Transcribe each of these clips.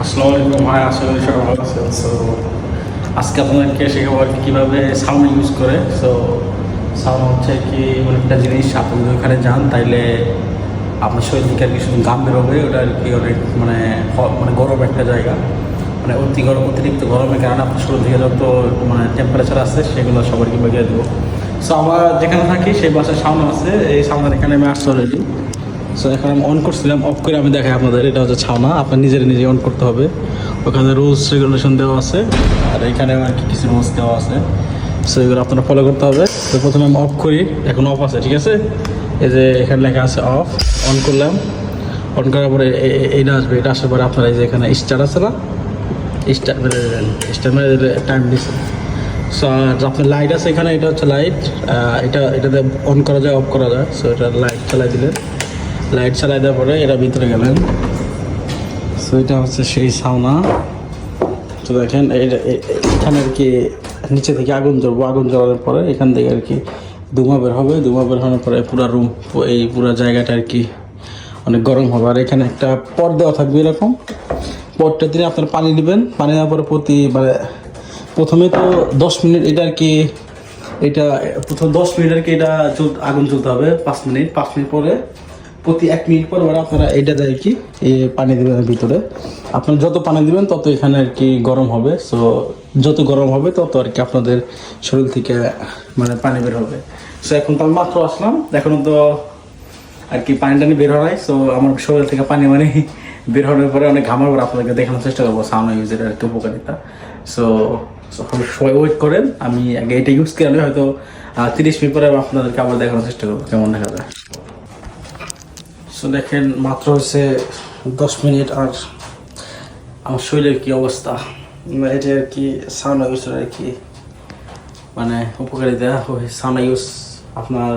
আসসালামু আলাইকুম ভাই, আশা করি সবাই ভালো আছেন। সো আজকে আপনাদেরকে শেখাবো আর কি কীভাবে সাউন্ড ইউজ করে। সো সাউন্ড হচ্ছে কি এমন একটা জিনিস, আপনি যদি ওখানে যান তাইলে আপনার শরীর থেকে আর কি শুধু গাম বেরোবে। ওটা আর কি অনেক মানে গরম একটা জায়গা, মানে অতিরিক্ত গরমের কারণে আপনার শরীর থেকে যত মানে টেম্পারেচার আছে সেগুলো সবাইকে বাগিয়ে দেবো। সো আমরা যেখানে থাকি সেই বাসার সাউন্ড আছে, এই সাউন্ডের এখানে আমি আসতে অলরেডি। সো এখন আমি অন করছিলাম, অফ করে আমি দেখাই আপনাদের। এটা হচ্ছে ছাউনা, আপনার নিজে অন করতে হবে। ওখানে রুলস রেগুলেশন দেওয়া আছে, আর এখানে আর কি কিছু রুলস দেওয়া আছে। সো এগুলো আপনারা ফলো করতে হবে। তো প্রথমে আমি অফ করি, এখন অফ আছে, ঠিক আছে। এই যে এখানে লেখা আছে অফ। অন করলাম, অন করার পরে এইটা আসবে। এটা আসার পরে আপনারা এই যে এখানে স্টার আছে না, স্টার মেরে দিলে টাইম দিচ্ছে। সো আর আপনার লাইট আছে এখানে, এটা হচ্ছে লাইট। এটাতে অন করা যায়, অফ করা যায়। সো এটা লাইট চালাই দিলেন, লাইট চালাই দেওয়ার পরে এরা ভিতরে গেলেন। সো এটা হচ্ছে সেই সাউনা। তো দেখেন এখানে আর কি নিচে থেকে আগুন জ্বলবো, আগুন জ্বলানোর পরে এখান থেকে আর কি ধোঁয়া বের হবে। ধোঁয়া বের হওয়ার পরে পুরো রুম, এই পুরো জায়গাটা আর কি অনেক গরম হবে। আর এখানে একটা পট দেওয়া থাকবে, এরকম পটটা দিয়ে আপনার পানি নেবেন। পানি নেওয়ার পরে প্রথমে তো 10 মিনিট এটা আর কি, এটা প্রথম 10 মিনিট আর কি এটা আগুন জ্বলতে হবে। 5 মিনিট পরে প্রতি 1 মিনিট পর আপনারা এইটা দেয় কি পানি দেবেন ভিতরে। আপনারা যত পানি দিবেন তত এখানে আর কি গরম হবে। সো যত গরম হবে তত আর কি আপনাদের শরীর থেকে মানে পানি বের হবে। সো এখন তো আমি মাত্র আসলাম, এখন তো আর কি পানি টানি বের হয়। সো আমার শরীর থেকে পানি মানে বের হওয়ার পরে অনেক ঘামার পরে আপনাদেরকে দেখানোর চেষ্টা করবো সাউন্ড ইউজের আর কি উপকারিতা। সো সবাই ওয়েট করেন, আমি আগে এটা ইউজ করলে হয়তো 30 মিনিট পরে আপনাদেরকে আবার দেখানোর চেষ্টা করবো কেমন দেখা যায়। সো দেখেন মাত্র হচ্ছে 10 মিনিট, আর আমার শরীরের কী অবস্থা। এটা আর কি সাউন্ড ইউজের আর কি মানে উপকারিতা। সাউন্ড ইউজ আপনার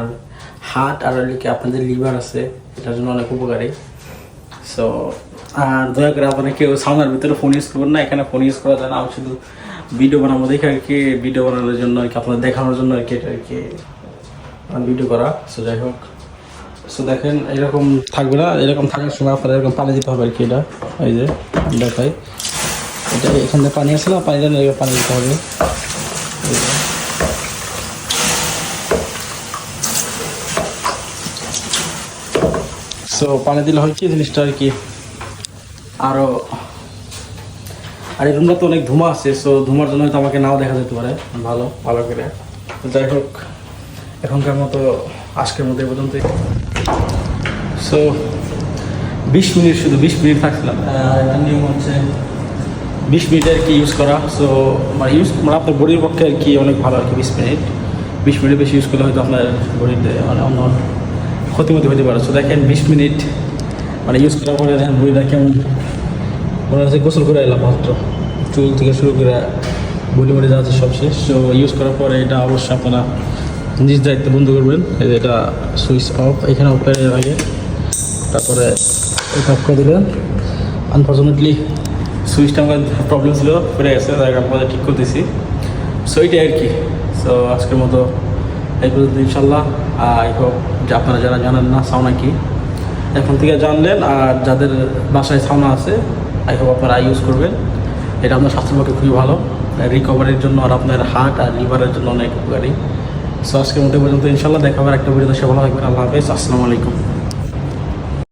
হার্ট আর কি আপনাদের লিভার আছে, এটার জন্য অনেক উপকারী। সো আর দয়া করে আপনারা কেউ সাউন্ডের ভিতরে ফোন ইউজ করবেন না, এখানে ফোন ইউজ করা যায় না। আমি শুধু ভিডিও বানাবো দেখে আর কি, ভিডিও বানানোর জন্য আর কি আপনাদের দেখানোর জন্য আর কি এটা আর কি ভিডিও করা। সো যাই হোক, সো দেখেন এরকম থাকবে না, এরকম থাকার সময় আপনার এরকম পানি দিতে হবে আর কি। এটা এই যে দেখাই, এটা এখানে পানি আছে না, পানিটা পানি দিতে হবে। সো পানি দিলে হয় কি জিনিসটা আর কি আরও, আর এই রুমটা তো অনেক ধোঁয়া আছে। সো ধোঁয়ার জন্য তো আমাকে নাও দেখা যেতে পারে ভালো করে। তো যাই হোক, এখনকার মতো আজকের মতো এই পর্যন্তই। সো 20 মিনিট, শুধু 20 মিনিট থাকছিলাম। এটার নিয়ম হচ্ছে 20 মিনিট আর কি ইউজ করা। সো মানে আপনার বডির পক্ষে আর কি অনেক ভালো আর কি 20 মিনিট বেশি ইউজ করলে হয়তো আপনার বডিতে মানে অন্য ক্ষতিমতি হতে পারে। সো দেখেন 20 মিনিট মানে ইউজ করার পরে দেখেন বডিটা কেমন মনে হচ্ছে গোসল করে এলাম মাত্র, চুল থেকে শুরু করে বডি যাচ্ছে সব শেষ। সো ইউজ করার পরে এটা অবশ্যই আপনারা নিজ দায়িত্ব বন্ধ করবেন। এটা সুইচ অফ, এখানে অফ করে আগে, তারপরে এটা অফ করে দিলেন। আনফর্চুনেটলি সুইচটা আমার প্রবলেম ছিল, ফিরে গেছে, তাই আপনাদের ঠিক করতেছি। সো এইটাই আর কি। সো আজকের মতো এই পর্যন্ত ইনশাল্লাহ। আই হোপ যে আপনারা যারা জানেন না সাউনা কি, এখন থেকে জানলেন। আর যাদের বাসায় সাউনা আছে আই হোপ আপনারা ইউজ করবেন। এটা আপনার স্বাস্থ্যের পক্ষে খুবই ভালো, রিকভারির জন্য আর আপনার হার্ট আর লিভারের জন্য অনেক উপকারী। সো আজকের মতো পর্যন্ত ইনশাল্লাহ, দেখা হবে একটা ভিডিওতে। সে ভালো থাকবেন। আল্লাহ হাফেজ, আসসালামু আলাইকুম।